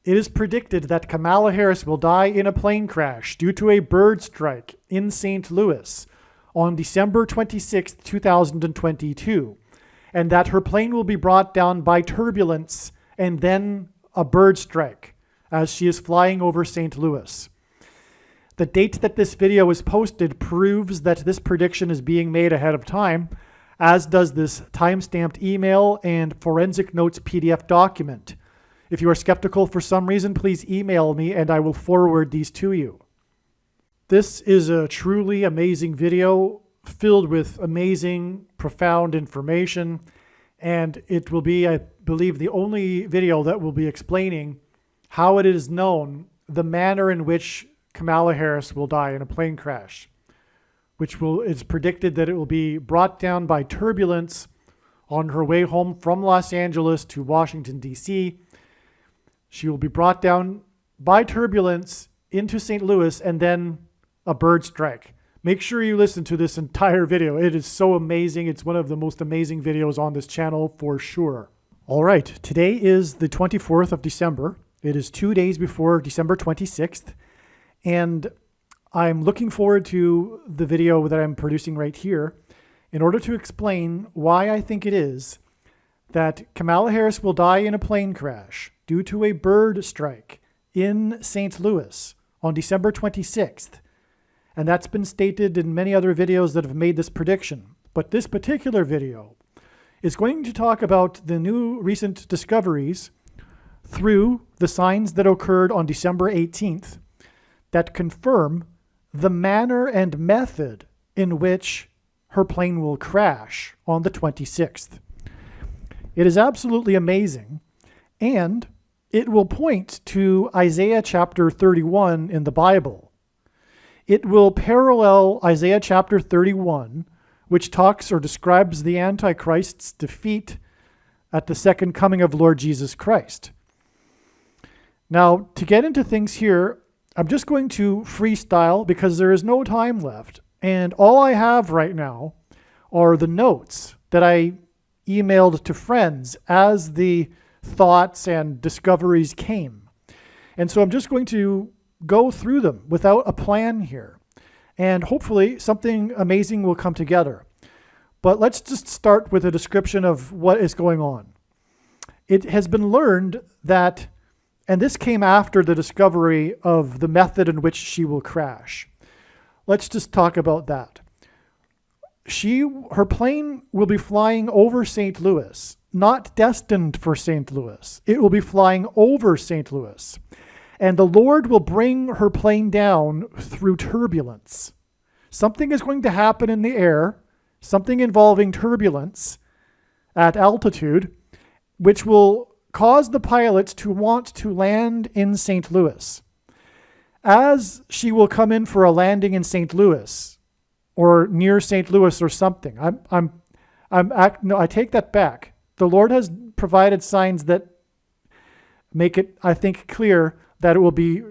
It is predicted that Kamala Harris will die in a plane crash due to a bird strike in St. Louis on December 26, 2022, and that her plane will be brought down by turbulence and then a bird strike as she is flying over St. Louis. The date that this video is posted proves that this prediction is being made ahead of time, as does this timestamped email and forensic notes PDF document. If you are skeptical for some reason, please email me and I will forward these to you. This is a truly amazing video filled with amazing, profound information, and it will be, I believe, the only video that will be explaining how it is known the manner in which Kamala Harris will die in a plane crash, it's predicted that it will be brought down by turbulence on her way home from Los Angeles to Washington, D.C. She will be brought down by turbulence into St. Louis and then a bird strike. Make sure you listen to this entire video. It is so amazing. It's one of the most amazing videos on this channel for sure. All right, today is the 24th of December. It is 2 days before December 26th. And I'm looking forward to the video that I'm producing right here in order to explain why I think it is that Kamala Harris will die in a plane crash due to a bird strike in St. Louis on December 26th. And that's been stated in many other videos that have made this prediction. But this particular video is going to talk about the new recent discoveries through the signs that occurred on December 18th that confirm the manner and method in which her plane will crash on the 26th. It is absolutely amazing, and it will point to Isaiah chapter 31 in the Bible. It will parallel Isaiah chapter 31, which talks or describes the Antichrist's defeat at the second coming of Lord Jesus Christ. Now, to get into things here, I'm just going to freestyle because there is no time left. And all I have right now are the notes that I emailed to friends as the thoughts and discoveries came. And so I'm just going to go through them without a plan here. And hopefully something amazing will come together. But let's just start with a description of what is going on. It has been learned that, and this came after the discovery of the method in which she will crash. Let's just talk about that. Her plane will be flying over St. Louis, not destined for St. Louis. It will be flying over St. Louis. And the Lord will bring her plane down through turbulence. Something is going to happen in the air, something involving turbulence at altitude, which will cause the pilots to want to land in St. Louis. As she will come in for a landing in St. Louis or near St. Louis or something, I take that back. The Lord has provided signs that make it, I think, clear that it will be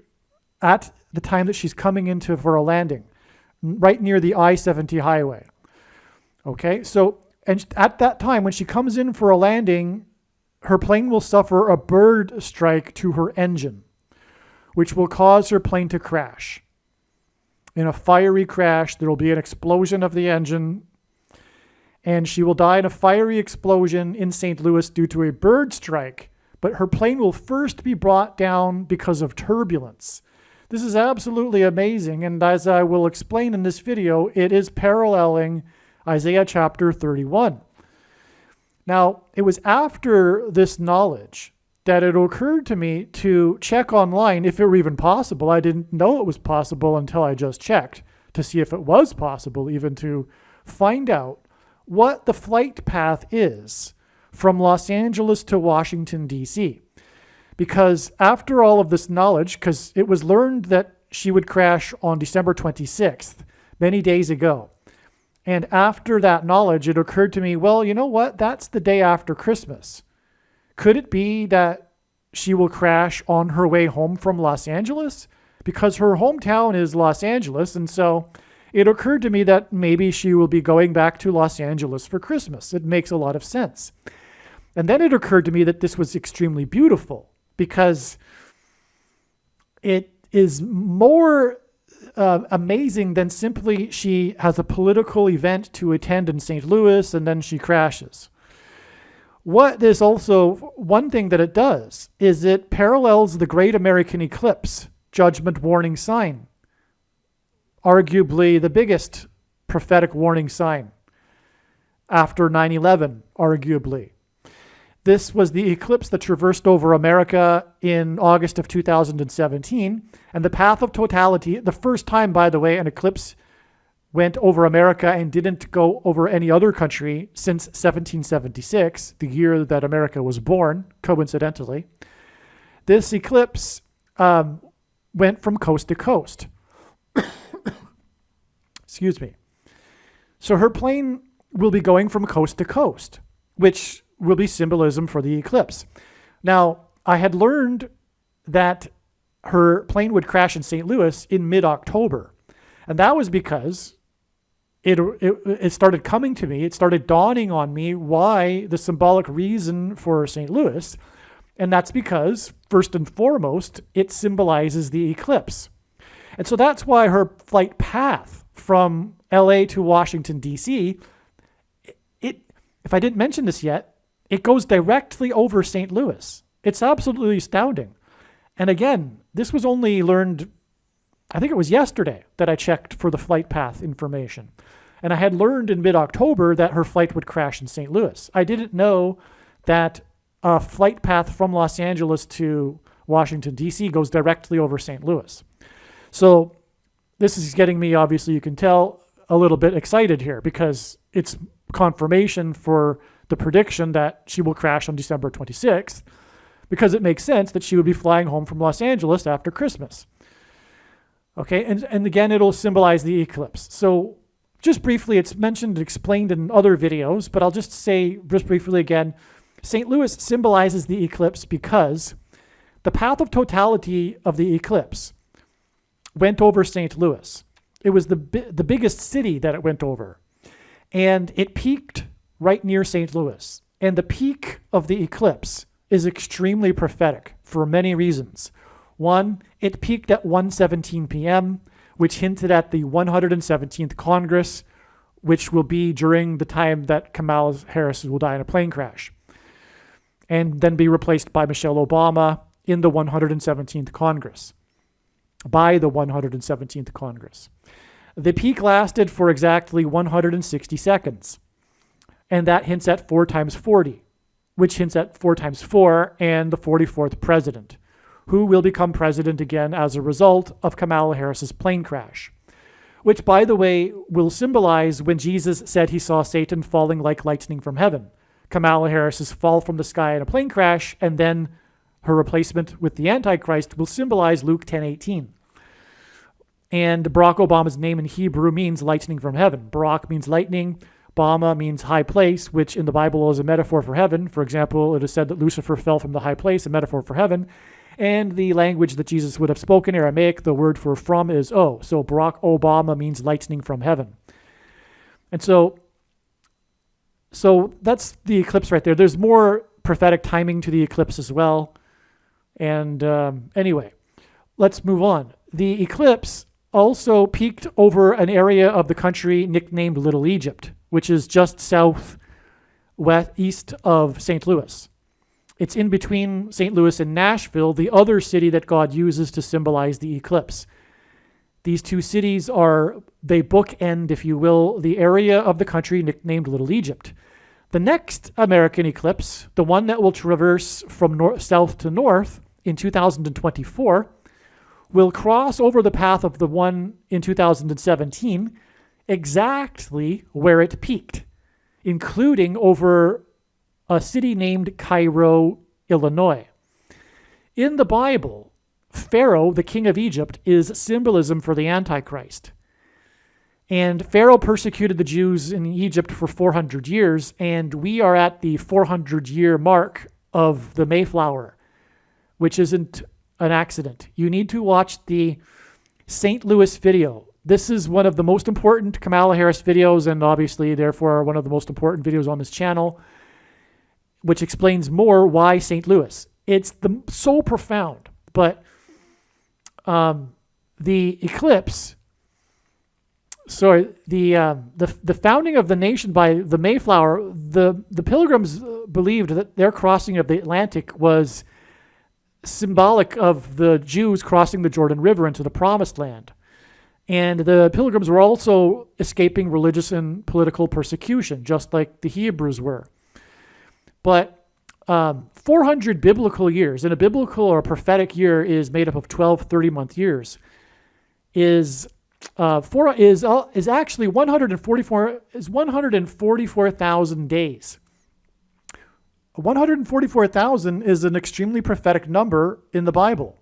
at the time that she's coming into for a landing, right near the I-70 highway. Okay, so, and at that time, when she comes in for a landing, her plane will suffer a bird strike to her engine, which will cause her plane to crash. In a fiery crash, there will be an explosion of the engine, and she will die in a fiery explosion in St. Louis due to a bird strike, but her plane will first be brought down because of turbulence. This is absolutely amazing, and as I will explain in this video, it is paralleling Isaiah chapter 31. Now, it was after this knowledge that it occurred to me to check online if it were even possible. I didn't know it was possible until I just checked to see if it was possible even to find out what the flight path is from Los Angeles to Washington, D.C. Because after all of this knowledge, because it was learned that she would crash on December 26th, many days ago. And after that knowledge, it occurred to me, well, you know what? That's the day after Christmas. Could it be that she will crash on her way home from Los Angeles? Because her hometown is Los Angeles, and so it occurred to me that maybe she will be going back to Los Angeles for Christmas. It makes a lot of sense. And then it occurred to me that this was extremely beautiful because it is more amazing than simply she has a political event to attend in St. Louis and then she crashes. What is also one thing that it does is it parallels the Great American Eclipse, judgment warning sign, arguably the biggest prophetic warning sign after 9/11, arguably. This was the eclipse that traversed over America in August of 2017, and the path of totality, the first time, by the way, an eclipse went over America and didn't go over any other country since 1776, the year that America was born, coincidentally. This eclipse went from coast to coast. Excuse me. So her plane will be going from coast to coast, which will be symbolism for the eclipse. Now, I had learned that her plane would crash in St. Louis in mid-October. And that was because it started coming to me, it started dawning on me why the symbolic reason for St. Louis. And that's because, first and foremost, it symbolizes the eclipse. And so that's why her flight path from LA to Washington, D.C., if I didn't mention this yet, it goes directly over St. Louis. It's absolutely astounding. And again, this was only learned, I think it was yesterday that I checked for the flight path information. And I had learned in mid-October that her flight would crash in St. Louis. I didn't know that a flight path from Los Angeles to Washington, D.C. goes directly over St. Louis. So this is getting me, obviously, you can tell, a little bit excited here because it's confirmation for the prediction that she will crash on December 26th, because it makes sense that she would be flying home from Los Angeles after Christmas. Okay, and again, it'll symbolize the eclipse. So just briefly, it's mentioned and explained in other videos, but I'll just say just briefly again, St. Louis symbolizes the eclipse because the path of totality of the eclipse went over St. Louis. It was the biggest city that it went over. And it peaked right near St. Louis. And the peak of the eclipse is extremely prophetic for many reasons. One, it peaked at 1:17 p.m., which hinted at the 117th Congress, which will be during the time that Kamala Harris will die in a plane crash, and then be replaced by Michelle Obama in the 117th Congress, by the 117th Congress. The peak lasted for exactly 160 seconds, and that hints at 4 times 40, which hints at 4 times 4 and the 44th president, who will become president again as a result of Kamala Harris's plane crash, which, by the way, will symbolize when Jesus said he saw Satan falling like lightning from heaven. Kamala Harris's fall from the sky in a plane crash, and then her replacement with the Antichrist will symbolize Luke 10:18. And Barack Obama's name in Hebrew means lightning from heaven. Barack means lightning. Obama means high place, which in the Bible is a metaphor for heaven. For example, it is said that Lucifer fell from the high place, a metaphor for heaven. And the language that Jesus would have spoken, Aramaic, the word for from is O. So Barack Obama means lightning from heaven. And so that's the eclipse right there. There's more prophetic timing to the eclipse as well. And anyway, let's move on. The eclipse also peaked over an area of the country nicknamed Little Egypt, which is just east of St. Louis. It's in between St. Louis and Nashville, the other city that God uses to symbolize the eclipse. These two cities they bookend, if you will, the area of the country nicknamed Little Egypt. The next American eclipse, the one that will traverse from south to north in 2024, will cross over the path of the one in 2017 exactly where it peaked, including over a city named Cairo, Illinois. In the Bible, Pharaoh, the king of Egypt, is symbolism for the Antichrist. And Pharaoh persecuted the Jews in Egypt for 400 years, and we are at the 400-year mark of the Mayflower, which isn't an accident. You need to watch the St. Louis video. This is one of the most important Kamala Harris videos, and obviously, therefore, one of the most important videos on this channel, which explains more why St. Louis. It's so profound. But the eclipse, the founding of the nation by the Mayflower, the Pilgrims believed that their crossing of the Atlantic was symbolic of the Jews crossing the Jordan River into the Promised Land. And the Pilgrims were also escaping religious and political persecution, just like the Hebrews were. But 400 biblical years, and a biblical or a prophetic year is made up of 12 30-month years, is actually 144,000 days. 144,000 is an extremely prophetic number in the Bible,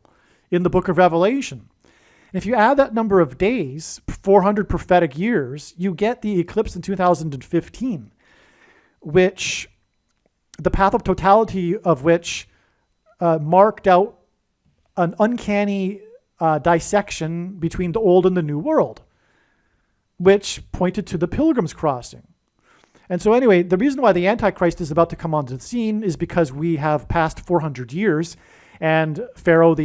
in the book of Revelation. If you add that number of days, 400 prophetic years, you get the eclipse in 2015, which the path of totality of which marked out an uncanny dissection between the old and the new world, which pointed to the Pilgrims crossing. And so anyway, the reason why the Antichrist is about to come onto the scene is because we have passed 400 years, and Pharaoh,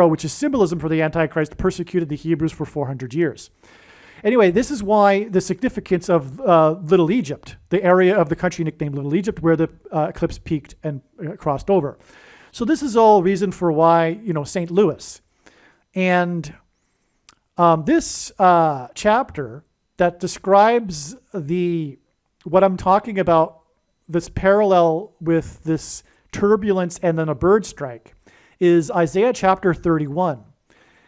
which is symbolism for the Antichrist, persecuted the Hebrews for 400 years. Anyway, this is why the significance of Little Egypt, the area of the country nicknamed Little Egypt, where the eclipse peaked and crossed over. So this is all reason for why, St. Louis. And this chapter that describes what I'm talking about, this parallel with this turbulence and then a bird strike, is Isaiah chapter 31.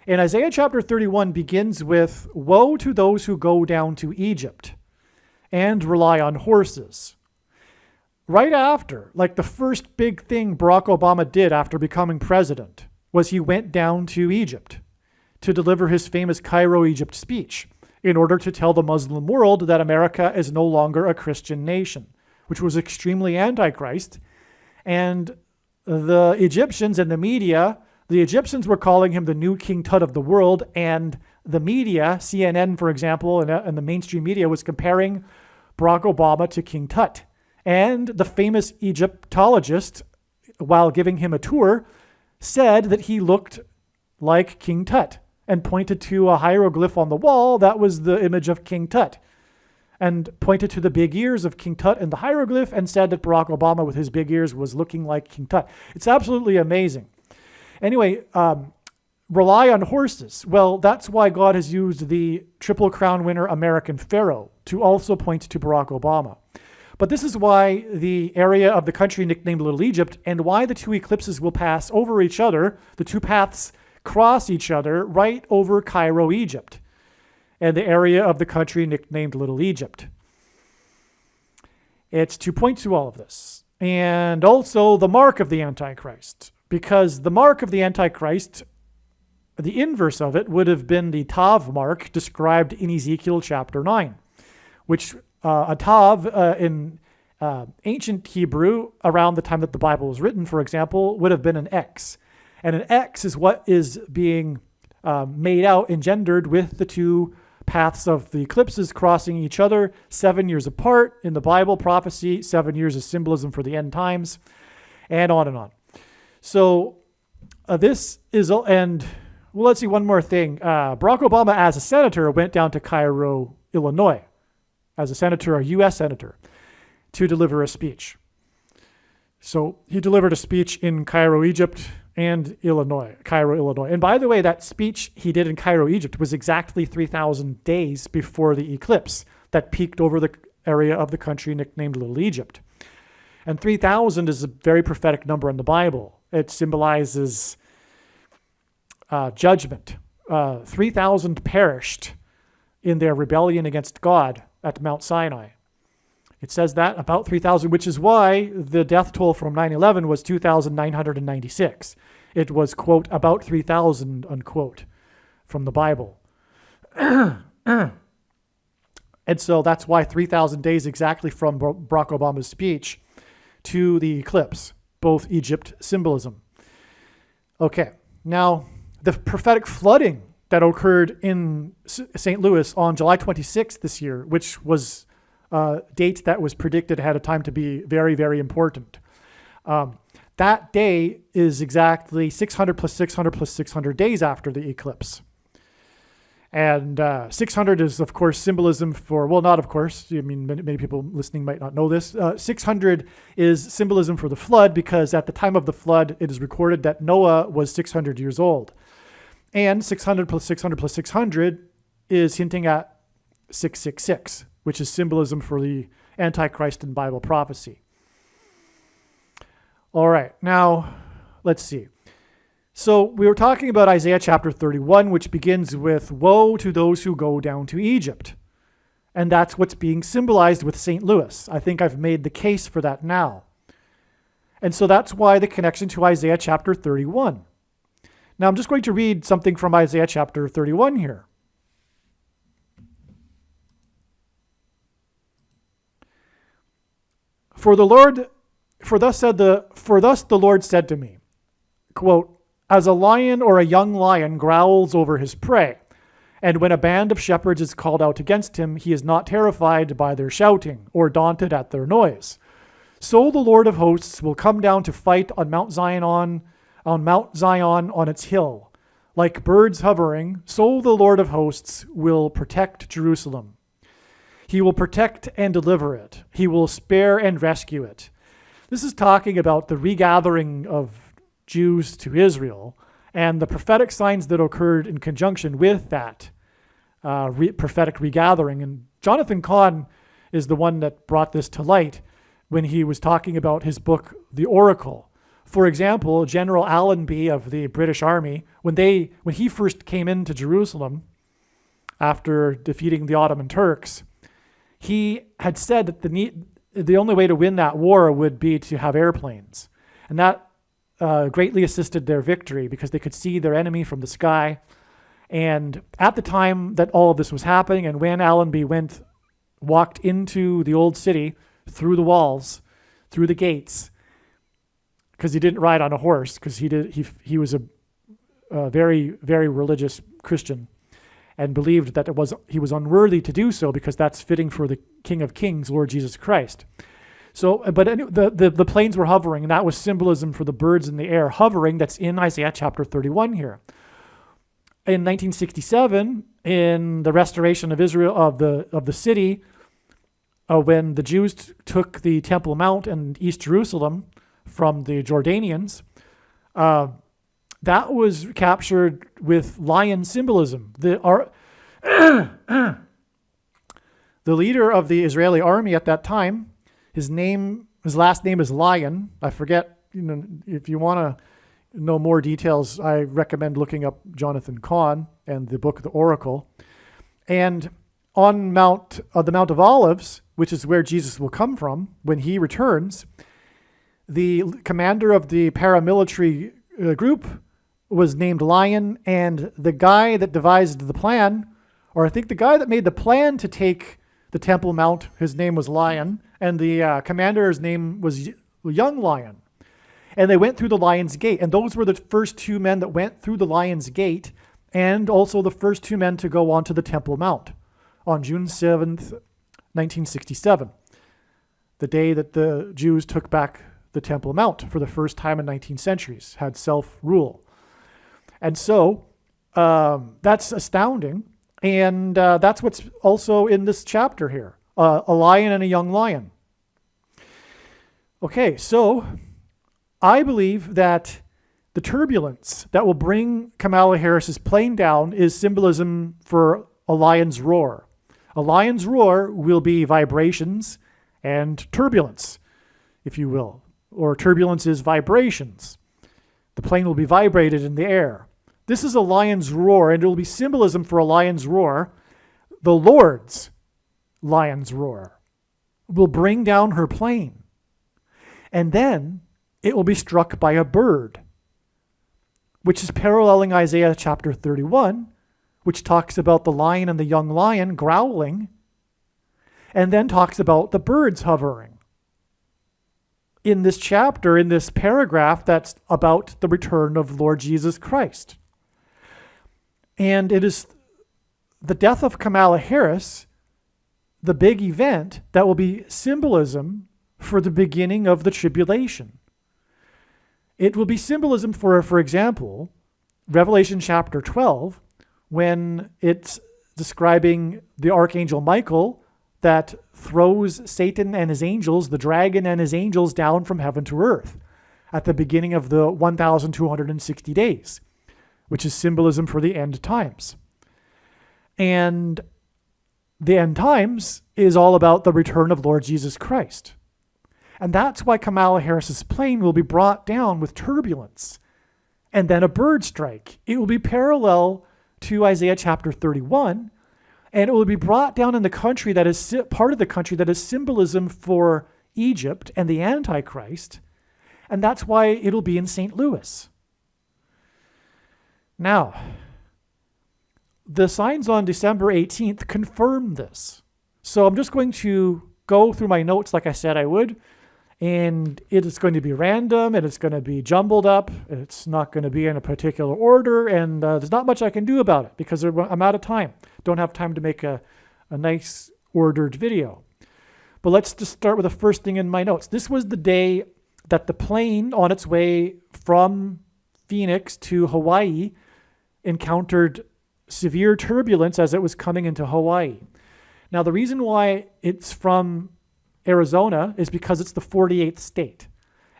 And Isaiah chapter 31 begins with, "Woe to those who go down to Egypt and rely on horses." Right after, like the first big thing Barack Obama did after becoming president, was he went down to Egypt to deliver his famous Cairo, Egypt speech in order to tell the Muslim world that America is no longer a Christian nation, which was extremely antichrist. And the Egyptians and the media, the Egyptians were calling him the new King Tut of the world, and the media, CNN, for example, and the mainstream media was comparing Barack Obama to King Tut. And the famous Egyptologist, while giving him a tour, said that he looked like King Tut and pointed to a hieroglyph on the wall that was the image of King Tut, and pointed to the big ears of King Tut in the hieroglyph and said that Barack Obama with his big ears was looking like King Tut. It's absolutely amazing. Anyway, rely on horses. Well, that's why God has used the Triple Crown winner American Pharaoh to also point to Barack Obama. But this is why the area of the country nicknamed Little Egypt, and why the two eclipses will pass over each other, the two paths cross each other right over Cairo, Egypt, and the area of the country nicknamed Little Egypt. It's to point to all of this. And also the mark of the Antichrist, because the mark of the Antichrist, the inverse of it, would have been the Tav mark described in Ezekiel chapter 9, which a Tav in ancient Hebrew, around the time that the Bible was written, for example, would have been an X. And an X is what is being engendered with the two paths of the eclipses crossing each other, 7 years apart in the Bible prophecy. 7 years is symbolism for the end times, and on and on. So this is, and well, let's see one more thing. Barack Obama, as a senator, went down to Cairo, Illinois, as a senator, a U.S. senator, to deliver a speech. So he delivered a speech in Cairo, Egypt, and Cairo, Illinois. And by the way, that speech he did in Cairo, Egypt was exactly 3,000 days before the eclipse that peaked over the area of the country nicknamed Little Egypt. And 3,000 is a very prophetic number in the Bible. It symbolizes judgment. 3,000 perished in their rebellion against God at Mount Sinai. It says that about 3,000, which is why the death toll from 9/11 was 2,996. It was, quote, about 3,000, unquote, from the Bible. And so that's why 3,000 days exactly from Barack Obama's speech to the eclipse, both Egypt symbolism. Okay, now the prophetic flooding that occurred in St. Louis on July 26th this year, which was a date that was predicted ahead of time to be very, very important. that day is exactly 600 plus 600 plus 600 days after the eclipse. And 600 is, of course, symbolism for, well, not of course, I mean, many people listening might not know this. 600 is symbolism for the flood, because at the time of the flood, it is recorded that Noah was 600 years old. And 600 plus 600 plus 600 is hinting at 666, which is symbolism for the Antichrist in Bible prophecy. All right, now let's see. So we were talking about Isaiah chapter 31, which begins with, "Woe to those who go down to Egypt." And that's what's being symbolized with St. Louis. I think I've made the case for that now. And so that's why the connection to Isaiah chapter 31. Now I'm just going to read something from Isaiah chapter 31 here. For thus the Lord said to me, quote, "As a lion or a young lion growls over his prey, and when a band of shepherds is called out against him, he is not terrified by their shouting or daunted at their noise. So the Lord of hosts will come down to fight on Mount Zion on its hill. Like birds hovering, so the Lord of hosts will protect Jerusalem. He will protect and deliver it. He will spare and rescue it." This is talking about the regathering of Jews to Israel and the prophetic signs that occurred in conjunction with that prophetic regathering. And Jonathan Cahn is the one that brought this to light when he was talking about his book, The Oracle. For example, General Allenby of the British Army, when he first came into Jerusalem after defeating the Ottoman Turks, he had said that the only way to win that war would be to have airplanes. And that greatly assisted their victory because they could see their enemy from the sky. And at the time that all of this was happening, and when Allenby walked into the old city through the walls, through the gates, because he didn't ride on a horse, because he was a very, very religious Christian and believed that he was unworthy to do so because that's fitting for the King of Kings, Lord Jesus Christ. So, but anyway, the planes were hovering, and that was symbolism for the birds in the air hovering. That's in Isaiah chapter 31 here. In 1967, in the restoration of Israel of the city, when the Jews took the Temple Mount and East Jerusalem from the Jordanians, that was captured with lion symbolism. The leader of the Israeli army at that time, his last name is Lion. I forget, if you want to know more details, I recommend looking up Jonathan Cahn and the book, The Oracle. And on the Mount of Olives, which is where Jesus will come from when he returns, the commander of the paramilitary group was named Lion, and the guy that devised the plan, or I think the guy that made the plan to take the Temple Mount, his name was Lion, and the commander's name was Young Lion. And they went through the Lion's Gate, and those were the first two men that went through the Lion's Gate, and also the first two men to go onto the Temple Mount on June 7th, 1967, the day that the Jews took back the Temple Mount for the first time in 19 centuries, had self-rule. And so that's astounding, and that's what's also in this chapter here, a lion and a young lion. Okay, so I believe that the turbulence that will bring Kamala Harris's plane down is symbolism for a lion's roar. A lion's roar will be vibrations and turbulence, if you will, or turbulence is vibrations. The plane will be vibrated in the air. This is a lion's roar, and it will be symbolism for a lion's roar. The Lord's lion's roar will bring down her plane, and then it will be struck by a bird, which is paralleling Isaiah chapter 31, which talks about the lion and the young lion growling, and then talks about the birds hovering. In this chapter, in this paragraph, that's about the return of Lord Jesus Christ. And it is the death of Kamala Harris, the big event that will be symbolism for the beginning of the tribulation. It will be symbolism for example, Revelation chapter 12, when it's describing the archangel Michael that throws Satan and his angels, the dragon and his angels, down from heaven to earth at the beginning of the 1,260 days, which is symbolism for the end times. And the end times is all about the return of Lord Jesus Christ. And that's why Kamala Harris's plane will be brought down with turbulence and then a bird strike. It will be parallel to Isaiah chapter 31, and it will be brought down in the country that is part of the country that is symbolism for Egypt and the Antichrist, and that's why it'll be in St. Louis. Now, the signs on December 18th confirm this. So I'm just going to go through my notes like I said I would, and it is going to be random, and it's going to be jumbled up. It's not going to be in a particular order, and there's not much I can do about it because I'm out of time. Don't have time to make a nice ordered video. But let's just start with the first thing in my notes. This was the day that the plane on its way from Phoenix to Hawaii encountered severe turbulence as it was coming into Hawaii. Now, the reason why it's from Arizona is because it's the 48th state.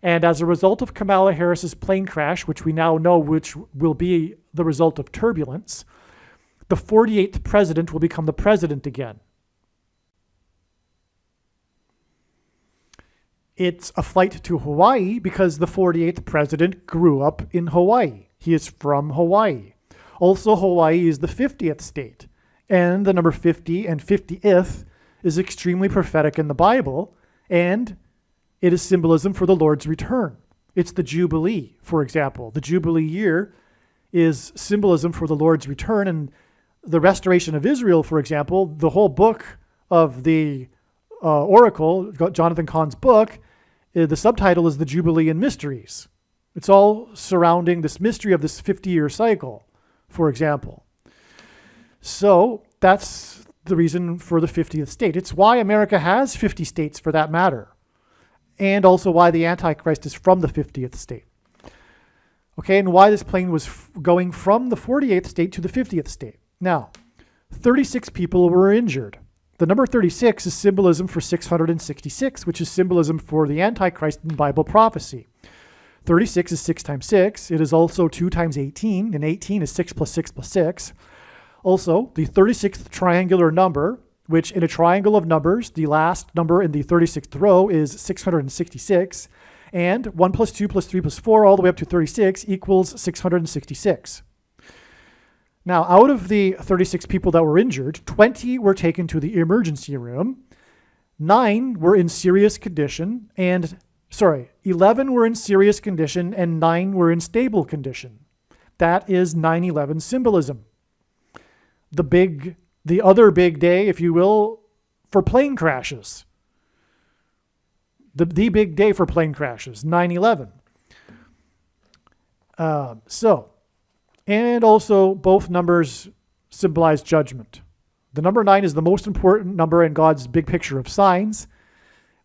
And as a result of Kamala Harris's plane crash, which we now know which will be the result of turbulence, the 48th president will become the president again. It's a flight to Hawaii because the 48th president grew up in Hawaii. He is from Hawaii. Also, Hawaii is the 50th state. And the number 50 and 50th is extremely prophetic in the Bible, and it is symbolism for the Lord's return. It's the Jubilee, for example. The Jubilee year is symbolism for the Lord's return, and the restoration of Israel, for example, the whole book of the Oracle, Jonathan Cahn's book, the subtitle is The Jubilee and Mysteries. It's all surrounding this mystery of this 50-year cycle, for example. So that's the reason for the 50th state. It's why America has 50 states for that matter. And also why the Antichrist is from the 50th state. Okay, and why this plane was going from the 48th state to the 50th state. Now, 36 people were injured. The number 36 is symbolism for 666, which is symbolism for the Antichrist in Bible prophecy. 36 is 6 times 6. It is also 2 times 18, and 18 is 6 plus 6 plus 6. Also, the 36th triangular number, which in a triangle of numbers, the last number in the 36th row is 666, and 1 plus 2 plus 3 plus 4 all the way up to 36 equals 666. Now, out of the 36 people that were injured, 20 were taken to the emergency room, 11 were in serious condition, and 9 were in stable condition. That is 9/11 symbolism. The other big day, if you will, for plane crashes. The big day for plane crashes, 9/11. And also both numbers symbolize judgment. The number 9 is the most important number in God's big picture of signs,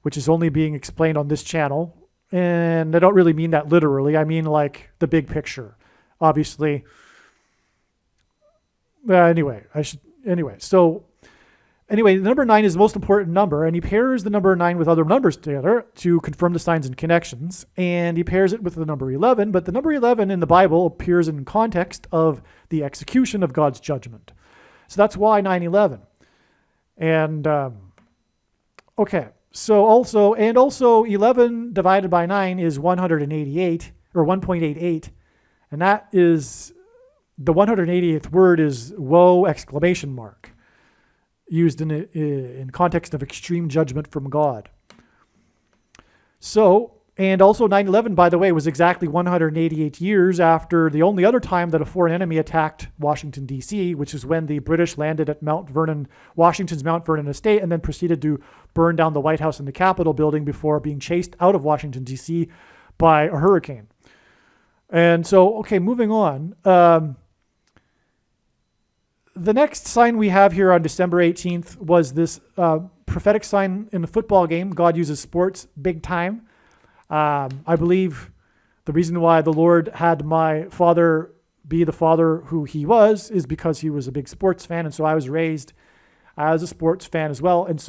which is only being explained on this channel. And I don't really mean that literally. I mean like the big picture, obviously. Anyway, the number 9 is the most important number, and he pairs the number 9 with other numbers together to confirm the signs and connections, and he pairs it with the number 11, but the number 11 in the Bible appears in context of the execution of God's judgment. So that's why 9/11. And, so also 11 divided by 9 is 188, or 1.88, and that is... The 188th word is woe, exclamation mark, used in context of extreme judgment from God. So, and also 9/11, by the way, was exactly 188 years after the only other time that a foreign enemy attacked Washington, D.C., which is when the British landed at Washington's Mount Vernon estate, and then proceeded to burn down the White House and the Capitol building before being chased out of Washington, D.C. by a hurricane. And so, okay, moving on. The next sign we have here on December 18th was this prophetic sign in the football game. God uses sports big time. I believe The reason why the Lord had my father be the father who he was is because he was a big sports fan. And so I was raised as a sports fan as well. And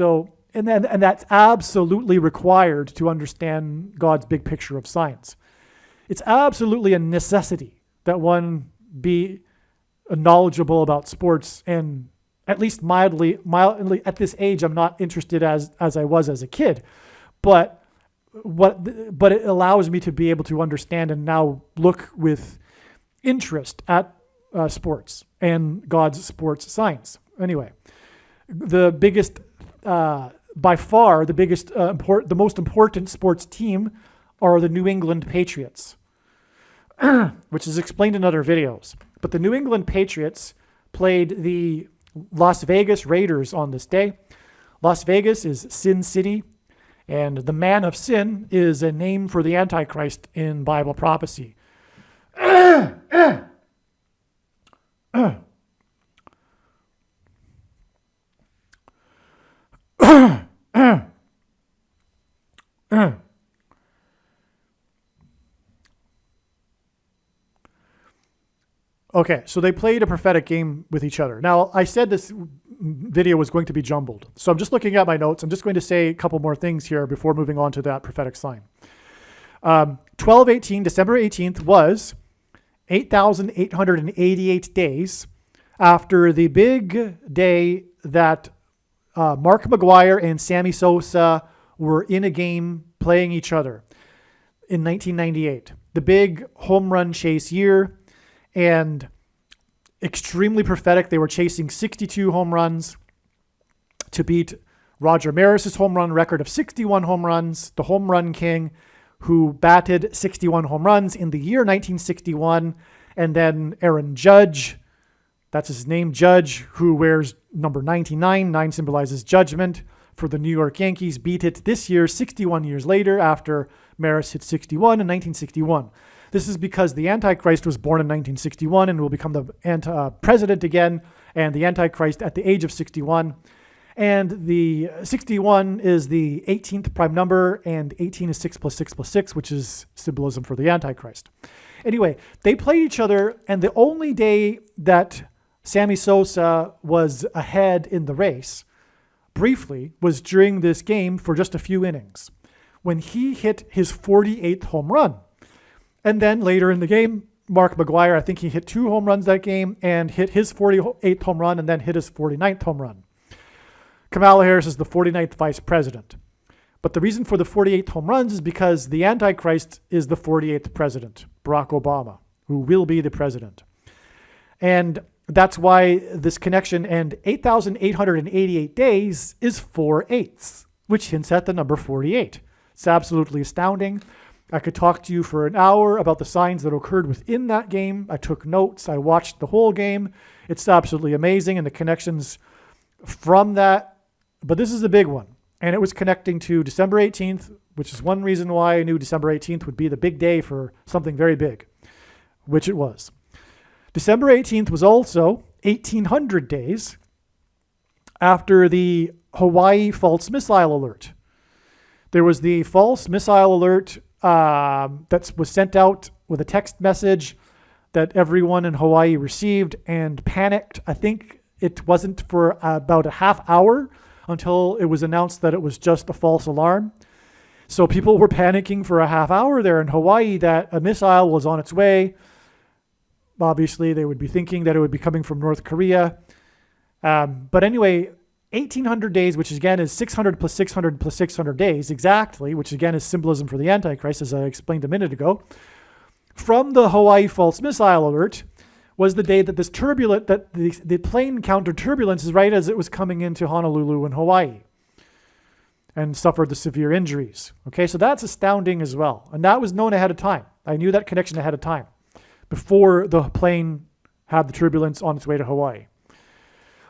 that's absolutely required to understand God's big picture of science. It's absolutely a necessity that one be knowledgeable about sports, and at least mildly at this age, I'm not interested as I was as a kid, but it allows me to be able to understand and now look with interest at sports and God's sports science. Anyway, the biggest, by far, the most important sports team are the New England Patriots, which is explained in other videos. But the New England Patriots played the Las Vegas Raiders on this day. Las Vegas is Sin City, and the man of sin is a name for the Antichrist in Bible prophecy. Okay, so they played a prophetic game with each other. Now, I said this video was going to be jumbled. So I'm just looking at my notes. I'm just going to say a couple more things here before moving on to that prophetic sign. 12/18, December 18th was 8,888 days after the big day that Mark McGuire and Sammy Sosa were in a game playing each other in 1998. The big home run chase year, and extremely prophetic. They were chasing 62 home runs to beat Roger Maris's home run record of 61 home runs, the home run king, who batted 61 home runs in the year 1961. And then Aaron Judge, that's his name, Judge, who wears number 99. 9 symbolizes judgment for the New York Yankees, beat it this year, 61 years later, after Maris hit 61 in 1961. This is because the Antichrist was born in 1961 and will become the president again, and the Antichrist at the age of 61. And the 61 is the 18th prime number, and 18 is 6 plus 6 plus 6, which is symbolism for the Antichrist. Anyway, they played each other, and the only day that Sammy Sosa was ahead in the race, briefly, was during this game for just a few innings, when he hit his 48th home run. And then later in the game, Mark McGuire, I think he hit 2 home runs that game and hit his 48th home run and then hit his 49th home run. Kamala Harris is the 49th vice president. But the reason for the 48th home runs is because the Antichrist is the 48th president, Barack Obama, who will be the president. And that's why this connection, and 8,888 days is 4/8, which hints at the number 48. It's absolutely astounding. I could talk to you for an hour about the signs that occurred within that game. I took notes. I watched the whole game. It's absolutely amazing, and the connections from that. But this is the big one, and it was connecting to December 18th, which is one reason why I knew December 18th would be the big day for something very big, which it was. December 18th was also 1,800 days after the Hawaii false missile alert. There was the false missile alert that was sent out with a text message that everyone in Hawaii received and panicked. I think it wasn't for about a half hour until it was announced that it was just a false alarm. So people were panicking for a half hour there in Hawaii that a missile was on its way. Obviously, they would be thinking that it would be coming from North Korea. But anyway, 1,800 days, which again is 600 plus 600 plus 600 days exactly, which again is symbolism for the Antichrist, as I explained a minute ago, from the Hawaii false missile alert was the day that this the plane encountered turbulences right as it was coming into Honolulu in Hawaii and suffered the severe injuries. Okay, so that's astounding as well. And that was known ahead of time. I knew that connection ahead of time before the plane had the turbulence on its way to Hawaii.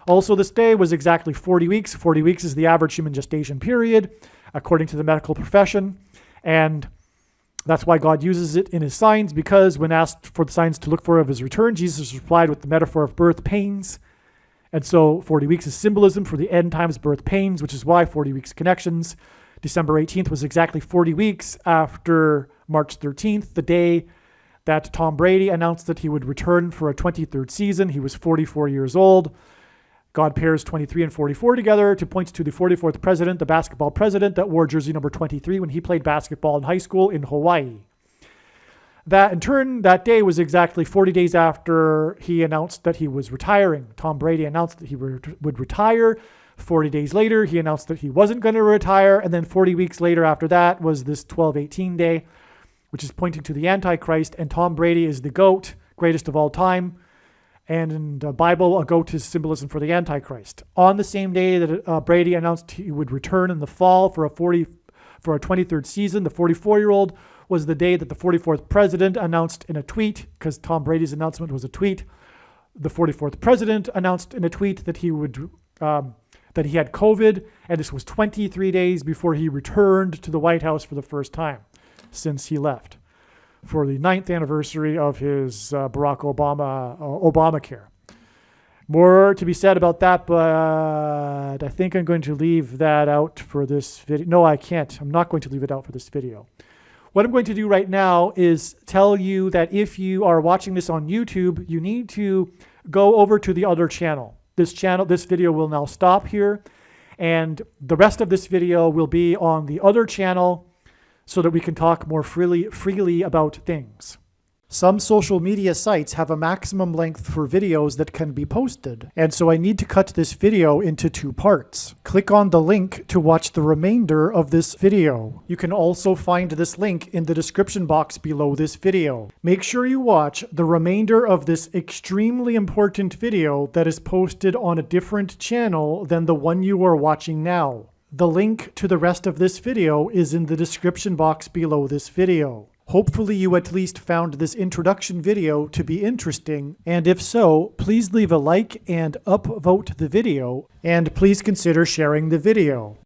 Also, this day was exactly 40 weeks. 40 weeks is the average human gestation period, according to the medical profession. And that's why God uses it in his signs, because when asked for the signs to look for of his return, Jesus replied with the metaphor of birth pains. And so 40 weeks is symbolism for the end times birth pains, which is why 40 weeks connections. December 18th was exactly 40 weeks after March 13th, the day that Tom Brady announced that he would return for a 23rd season. He was 44 years old. God pairs 23 and 44 together to point to the 44th president, the basketball president that wore jersey number 23 when he played basketball in high school in Hawaii. That, in turn, that day was exactly 40 days after he announced that he was retiring. Tom Brady announced that he would retire. 40 days later, he announced that he wasn't going to retire. And then 40 weeks later after that was this 12/18 day, which is pointing to the Antichrist. And Tom Brady is the GOAT, greatest of all time. And in the Bible, a goat is symbolism for the Antichrist. On the same day that Brady announced he would return in the fall for a 23rd season, the 44-year-old was the day that the 44th president announced in a tweet, because Tom Brady's announcement was a tweet. The 44th president announced in a tweet that he had COVID, and this was 23 days before he returned to the White House for the first time since he left for the 9th anniversary of his Barack Obamacare. More to be said about that, but I think I'm going to leave that out for this video. No, I can't. I'm not going to leave it out for this video. What I'm going to do right now is tell you that if you are watching this on YouTube, you need to go over to the other channel. This video will now stop here, and the rest of this video will be on the other channel so that we can talk more freely about things. Some social media sites have a maximum length for videos that can be posted, and so I need to cut this video into 2 parts. Click on the link to watch the remainder of this video. You can also find this link in the description box below this video. Make sure you watch the remainder of this extremely important video that is posted on a different channel than the one you are watching now. The link to the rest of this video is in the description box below this video. Hopefully you at least found this introduction video to be interesting, and if so, please leave a like and upvote the video, and please consider sharing the video.